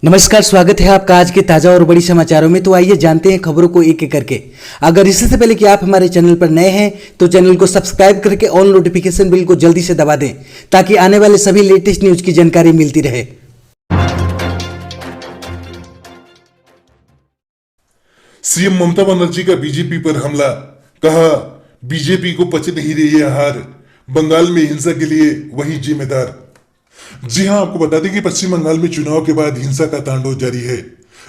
नमस्कार, स्वागत है आपका आज के ताजा और बड़ी समाचारों में। तो आइए जानते हैं खबरों को एक एक करके। अगर इससे पहले कि आप हमारे चैनल पर नए हैं तो चैनल को सब्सक्राइब करके ऑल नोटिफिकेशन बिल को जल्दी से दबा दें ताकि आने वाले सभी लेटेस्ट न्यूज की जानकारी मिलती रहे। सीएम ममता बनर्जी का बीजेपी पर हमला, कहा बीजेपी को पच नहीं रही है हार, बंगाल में हिंसा के लिए वही जिम्मेदार। जी हां, आपको बता दें कि पश्चिम बंगाल में चुनाव के बाद हिंसा का तांडव जारी है।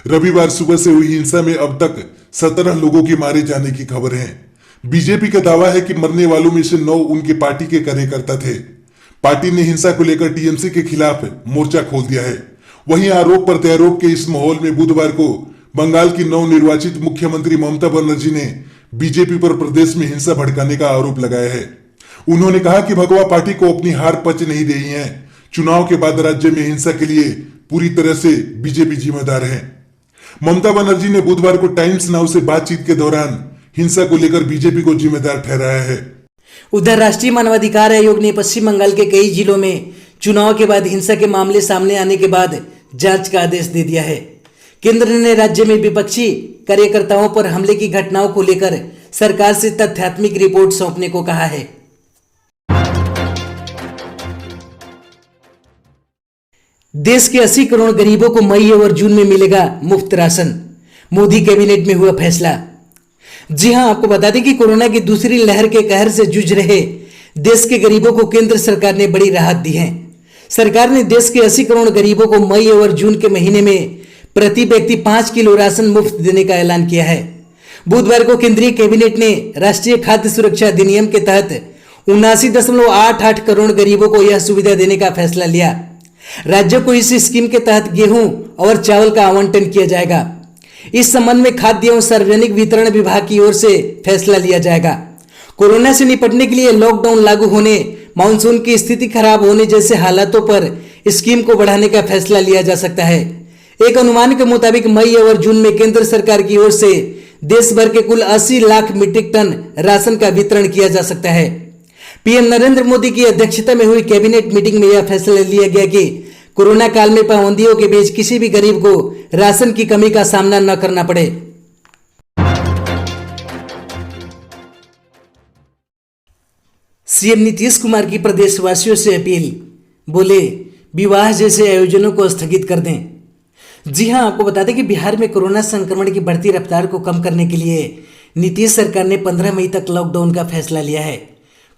रविवार सुबह से हुई हिंसा में अब तक 17 लोगों के मारे जाने की खबर है। बीजेपी का दावा है कि मरने वालों में से 9 उनके पार्टी के कार्यकर्ता थे। पार्टी ने हिंसा को लेकर टीएमसी के खिलाफ मोर्चा खोल दिया है। वहीं आरोप प्रत्यारोप के इस माहौल में बुधवार को बंगाल की नवनिर्वाचित मुख्यमंत्री ममता बनर्जी ने बीजेपी पर प्रदेश में हिंसा भड़काने का आरोप लगाया है। उन्होंने कहा कि भगवा पार्टी को अपनी हार पच नहीं रही है। चुनाव के बाद राज्य में हिंसा के लिए पूरी तरह से बीजेपी जिम्मेदार है। ममता बनर्जी ने बुधवार को टाइम्स नाउ से बातचीत के दौरान हिंसा को लेकर बीजेपी को जिम्मेदार ठहराया है। उधर राष्ट्रीय मानवाधिकार आयोग ने पश्चिम बंगाल के कई जिलों में चुनाव के बाद हिंसा के मामले सामने आने के बाद जांच का आदेश दे दिया है। केंद्र ने राज्य में विपक्षी कार्यकर्ताओं पर हमले की घटनाओं को लेकर सरकार से तथ्यात्मक रिपोर्ट सौंपने को कहा है। देश के 80 करोड़ गरीबों को मई और जून में मिलेगा मुफ्त राशन, मोदी कैबिनेट में हुआ फैसला। जी हां, आपको बता दें कि कोरोना की दूसरी लहर के कहर से जूझ रहे देश के गरीबों को केंद्र सरकार ने बड़ी राहत दी है। सरकार ने देश के 80 करोड़ गरीबों को मई और जून के महीने में प्रति व्यक्ति 5 किलो राशन मुफ्त देने का ऐलान किया है। बुधवार को केंद्रीय कैबिनेट ने राष्ट्रीय खाद्य सुरक्षा अधिनियम के तहत 79.88 करोड़ गरीबों को यह सुविधा देने का फैसला लिया। राज्यों को इस स्कीम के तहत गेहूं और चावल का आवंटन किया जाएगा। इस संबंध में खाद्य एवं सार्वजनिक वितरण विभाग की ओर से फैसला लिया जाएगा। कोरोना से निपटने के लिए लॉकडाउन लागू होने, मानसून की स्थिति खराब होने जैसे हालातों पर स्कीम को बढ़ाने का फैसला लिया जा सकता है। एक अनुमान के मुताबिक मई और जून में केंद्र सरकार की ओर से देश भर के कुल 80 लाख मीट्रिक टन राशन का वितरण किया जा सकता है। पीएम नरेंद्र मोदी की अध्यक्षता में हुई कैबिनेट मीटिंग में यह फैसला लिया गया कि कोरोना काल में पाबंदियों के बीच किसी भी गरीब को राशन की कमी का सामना न करना पड़े। सीएम नीतीश कुमार की प्रदेशवासियों से अपील, बोले विवाह जैसे आयोजनों को स्थगित कर दें। जी हां, आपको बता दें कि बिहार में कोरोना संक्रमण की बढ़ती रफ्तार को कम करने के लिए नीतीश सरकार ने 15 मई तक लॉकडाउन का फैसला लिया है।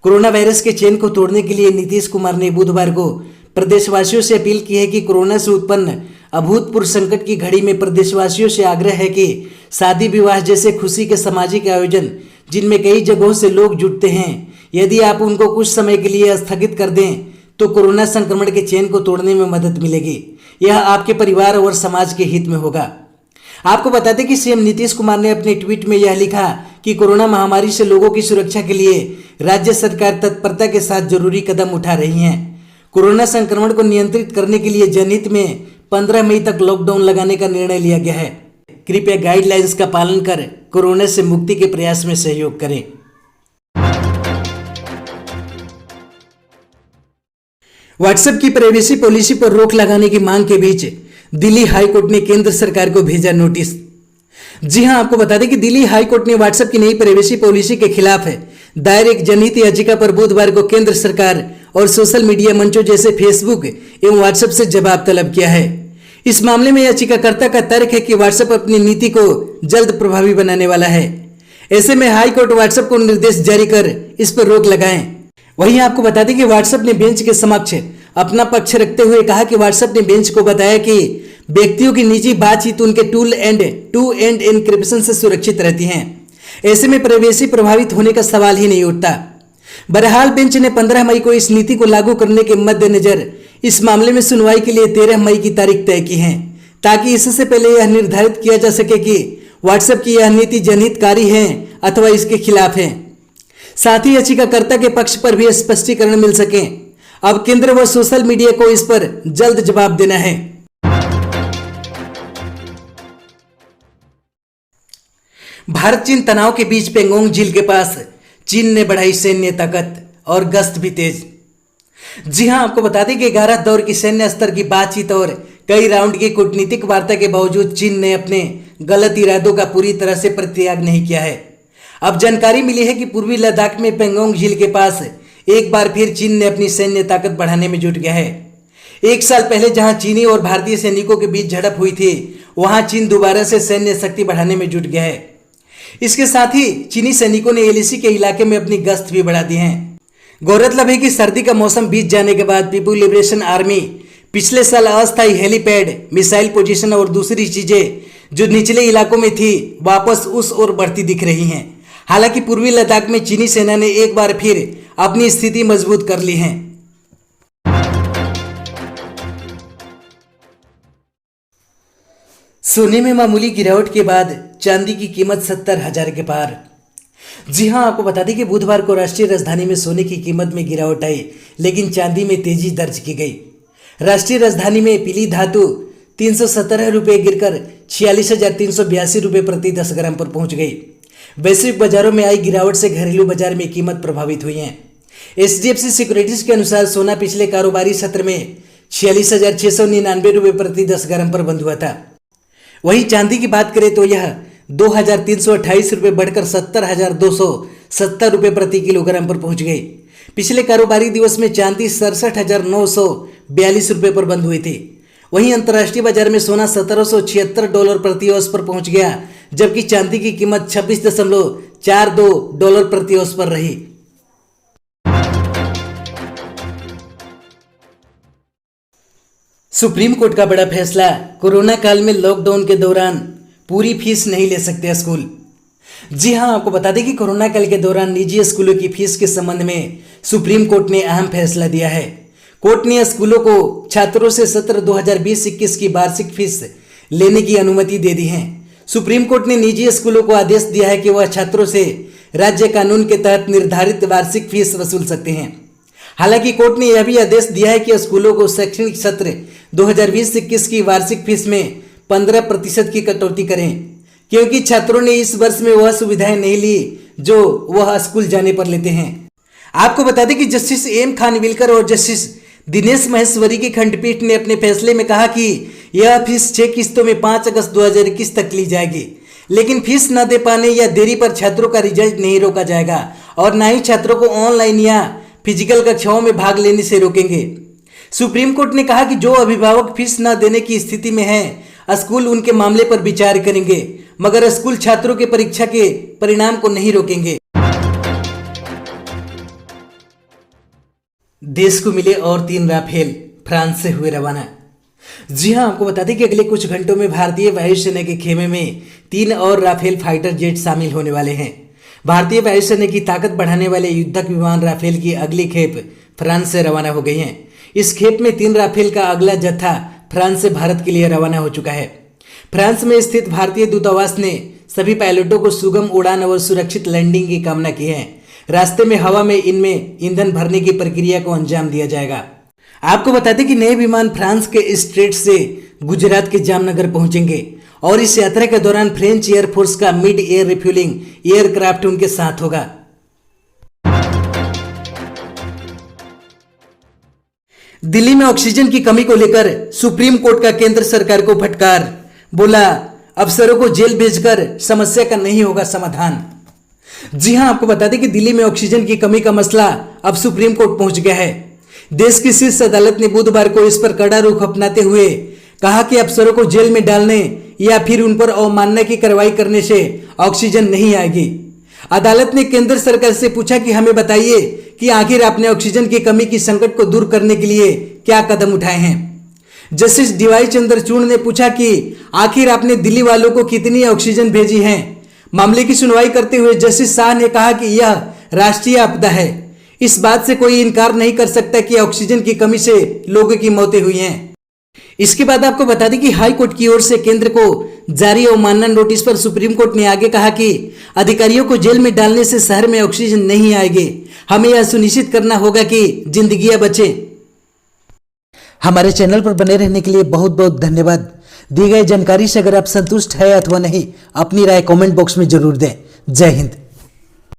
कोरोना वायरस के चेन को तोड़ने के लिए नीतीश कुमार ने बुधवार को प्रदेशवासियों से अपील की है कि कोरोना से उत्पन्न अभूतपूर्व संकट की घड़ी में प्रदेशवासियों से आग्रह है कि शादी विवाह जैसे खुशी के सामाजिक आयोजन जिनमें कई जगहों से लोग जुटते हैं, यदि आप उनको कुछ समय के लिए स्थगित कर दें तो कोरोना संक्रमण के चेन को तोड़ने में मदद मिलेगी। यह आपके परिवार और समाज के हित में होगा। आपको बता दें कि सीएम नीतीश कुमार ने अपने ट्वीट में यह लिखा कि कोरोना महामारी से लोगों की सुरक्षा के लिए राज्य सरकार तत्परता के साथ जरूरी कदम उठा रही है। कोरोना संक्रमण को नियंत्रित करने के लिए जनहित में 15 मई तक लॉकडाउन लगाने का निर्णय लिया गया है। कृपया गाइडलाइंस का पालन कर कोरोना से मुक्ति के प्रयास में सहयोग करें। व्हाट्सएप की प्राइवेसी पॉलिसी पर रोक लगाने की मांग के बीच दिल्ली हाईकोर्ट ने केंद्र सरकार को भेजा नोटिस। जी हां, आपको बता दें कि दिल्ली हाईकोर्ट ने व्हाट्सएप की नई प्राइवेसी पॉलिसी के खिलाफ दायर एक जनहित याचिका पर बुधवार को केंद्र सरकार और सोशल मीडिया मंचों जैसे फेसबुक एवं व्हाट्सएप से जवाब तलब किया है। इस मामले में याचिकाकर्ता का तर्क है कि व्हाट्सएप अपनी नीति को जल्द प्रभावी बनाने वाला है। ऐसे में हाईकोर्ट व्हाट्सएप को निर्देश जारी कर इस पर रोक लगाएं। वहीं आपको बता दें कि व्हाट्सएप ने बेंच के समक्ष अपना पक्ष रखते हुए कहा कि व्हाट्सएप ने बेंच को बताया कि व्यक्तियों की निजी बातचीत उनके टू एंड एन्क्रिप्शन से सुरक्षित रहती हैं। ऐसे में प्राइवेसी प्रभावित होने का सवाल ही नहीं उठता। बहरहाल बेंच ने 15 मई को इस नीति को लागू करने के मद्देनजर इस मामले में सुनवाई के लिए 13 मई की तारीख तय की है, ताकि इससे पहले यह निर्धारित किया जा सके कि व्हाट्सएप की यह नीति जनहितकारी है अथवा इसके खिलाफ है। साथ ही याचिकाकर्ता के पक्ष पर भी स्पष्टीकरण मिल सके। अब केंद्र व सोशल मीडिया को इस पर जल्द जवाब देना है। भारत चीन तनाव के बीच पेंगोंग झील के पास चीन ने बढ़ाई सैन्य ताकत और गश्त भी तेज। जी हां, आपको बता दें कि 11 दौर की सैन्य स्तर की बातचीत और कई राउंड की कूटनीतिक वार्ता के बावजूद चीन ने अपने गलत इरादों का पूरी तरह से परित्याग नहीं किया है। अब जानकारी मिली है कि पूर्वी लद्दाख में पेंगोंग झील के पास एक बार फिर चीन ने अपनी सैन्य ताकत बढ़ाने में जुट गया है। एक साल पहले जहां चीनी और भारतीय सैनिकों के बीच झड़प हुई थी, वहां चीन दोबारा से सैन्य शक्ति बढ़ाने में जुट गया है। इसके साथ ही चीनी सैनिकों ने एलएसी के इलाके में अपनी गश्त भी बढ़ा दी है। गौरतलब है कि सर्दी का मौसम बीत जाने के बाद पीपुल लिबरेशन आर्मी पिछले साल अस्थायी हेलीपैड, मिसाइल पोजीशन और दूसरी चीजें जो निचले इलाकों में थी वापस उस ओर बढ़ती दिख रही हैं। हालांकि पूर्वी लद्दाख में चीनी सेना ने एक बार फिर अपनी स्थिति मजबूत कर ली है। सोने में मामूली गिरावट के बाद चांदी की कीमत 70,000 के पार। जी हां, आपको बता दें कि बुधवार को राष्ट्रीय राजधानी में सोने की कीमत में गिरावट आई, लेकिन चांदी में तेजी दर्ज की गई। राष्ट्रीय राजधानी में पीली धातु 317 रुपये गिरकर 46,382 रुपये प्रति 10 ग्राम पर पहुंच गई। वैश्विक बाजारों में आई गिरावट से घरेलू बाजार में कीमत प्रभावित हुई है। HDFC सिक्योरिटीज के अनुसार सोना पिछले कारोबारी सत्र में 46,699 रुपये प्रति 10 ग्राम पर बंद हुआ था। वहीं चांदी की बात करें तो यह 2,328 रुपये बढ़कर 70,270 रुपये प्रति किलोग्राम पर पहुंच गई। पिछले कारोबारी दिवस में चांदी 67,942 रुपये पर बंद हुई थी। वहीं अंतर्राष्ट्रीय बाजार में सोना $1,776 प्रति औंस पर पहुंच गया, जबकि चांदी की कीमत $26.42 प्रति औंस पर रही। सुप्रीम कोर्ट का बड़ा फैसला, कोरोना काल में लॉकडाउन के दौरान पूरी फीस नहीं ले सकते स्कूल। जी हां, आपको बता दें कि कोरोना काल के दौरान निजी स्कूलों की फीस के संबंध में सुप्रीम कोर्ट ने अहम फैसला दिया है। कोर्ट ने स्कूलों को छात्रों से सत्र 2020-21 की वार्षिक फीस लेने की अनुमति दे दी है। सुप्रीम कोर्ट ने निजी स्कूलों को आदेश दिया है कि वह छात्रों से राज्य कानून के तहत निर्धारित वार्षिक फीस वसूल सकते हैं। हालांकि कोर्ट ने यह भी आदेश दिया है कि स्कूलों को शैक्षणिक सत्र 2020-21 की वार्षिक फीस में 15% की कटौती करें, क्योंकि छात्रों ने इस वर्ष में वह सुविधाएं नहीं ली जो वह स्कूल जाने पर लेते हैं। आपको बता दें कि जस्टिस एम खानविलकर और जस्टिस दिनेश महेश्वरी की खंडपीठ ने अपने फैसले में कहा कि यह फीस 6 किस्तों में 5 अगस्त 2021 तक ली जाएगी, लेकिन फीस न दे पाने या देरी पर छात्रों का रिजल्ट नहीं रोका जाएगा और न ही छात्रों को ऑनलाइन या फिजिकल कक्षाओं में भाग लेने से रोकेंगे। सुप्रीम कोर्ट ने कहा कि जो अभिभावक फीस न देने की स्थिति में हैं, स्कूल उनके मामले पर विचार करेंगे, मगर स्कूल छात्रों के परीक्षा के परिणाम को नहीं रोकेंगे। देश को मिले और 3 राफेल, फ्रांस से हुए रवाना। जी हां, आपको बता दें कि अगले कुछ घंटों में भारतीय वायुसेना के खेमे में 3 और राफेल फाइटर जेट शामिल होने वाले हैं। भारतीय वायुसेना की ताकत बढ़ाने वाले युद्धक विमान राफेल की अगली खेप फ्रांस से रवाना हो गई हैं। इस खेप में 3 राफेल का अगला जत्था फ्रांस से भारत के लिए रवाना हो चुका है। फ्रांस में स्थित भारतीय दूतावास ने सभी पायलटों को सुगम उड़ान और सुरक्षित लैंडिंग की कामना की है। रास्ते में हवा में इनमें ईंधन भरने की प्रक्रिया को अंजाम दिया जाएगा। आपको बता दें कि नए विमान फ्रांस के स्ट्रेट से गुजरात के जामनगर पहुंचेंगे और इस यात्रा के दौरान फ्रेंच एयरफोर्स का मिड एयर रिफ्यूलिंग एयरक्राफ्ट उनके साथ होगा। दिल्ली में ऑक्सीजन की कमी को लेकर सुप्रीम कोर्ट का केंद्र सरकार को फटकार, बोला अफसरों को जेल भेजकर समस्या का नहीं होगा समाधान। जी हां, आपको बता दें कि दिल्ली में ऑक्सीजन की कमी का मसला अब सुप्रीम कोर्ट पहुंच गया है। देश की शीर्ष अदालत ने बुधवार को इस पर कड़ा रुख अपनाते हुए कहा कि अफसरों को जेल में डालने या फिर उन पर अवमानना की कार्रवाई करने से ऑक्सीजन नहीं आएगी। अदालत ने केंद्र सरकार से पूछा कि हमें बताइए कि आखिर आपने ऑक्सीजन की कमी की संकट को दूर करने के लिए क्या कदम उठाए हैं। जस्टिस डीवाई चंद्रचूड़ ने पूछा कि आखिर आपने दिल्ली वालों को कितनी ऑक्सीजन भेजी है। मामले की सुनवाई करते हुए जस्टिस शाह ने कहा कि यह राष्ट्रीय आपदा है। इस बात से कोई इनकार नहीं कर सकता कि ऑक्सीजन की कमी से लोगों की मौतें हुई हैं। इसके बाद आपको बता दें कि हाई कोर्ट की ओर से केंद्र को जारी अवमानना नोटिस पर सुप्रीम कोर्ट ने आगे कहा कि अधिकारियों को जेल में डालने से शहर में ऑक्सीजन नहीं आएगी। हमें यह सुनिश्चित करना होगा कि जिंदगियां बचे। हमारे चैनल पर बने रहने के लिए बहुत बहुत धन्यवाद। दी गई जानकारी से अगर आप संतुष्ट है अथवा नहीं, अपनी राय कमेंट बॉक्स में जरूर दें। जय हिंद।